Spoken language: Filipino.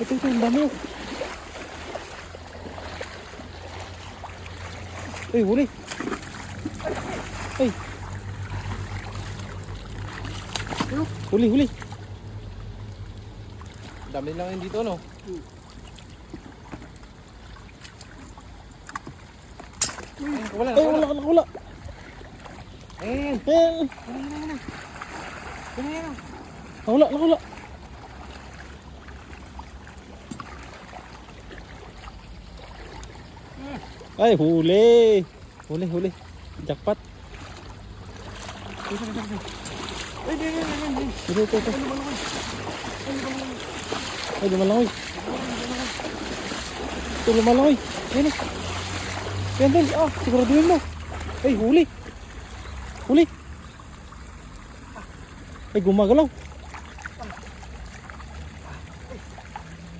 ito, ang dami oh. Ay, huli. Ay. Huli. Dami lang yun dito, no? Wala. Ayan. Wala. Ay, huli. Jackpot. Ito. Ay, lumalangoy. Ito, lumalangoy. Ayan. Yan, siguraduhin mo. Ay, huli. Ay, gumagalaw.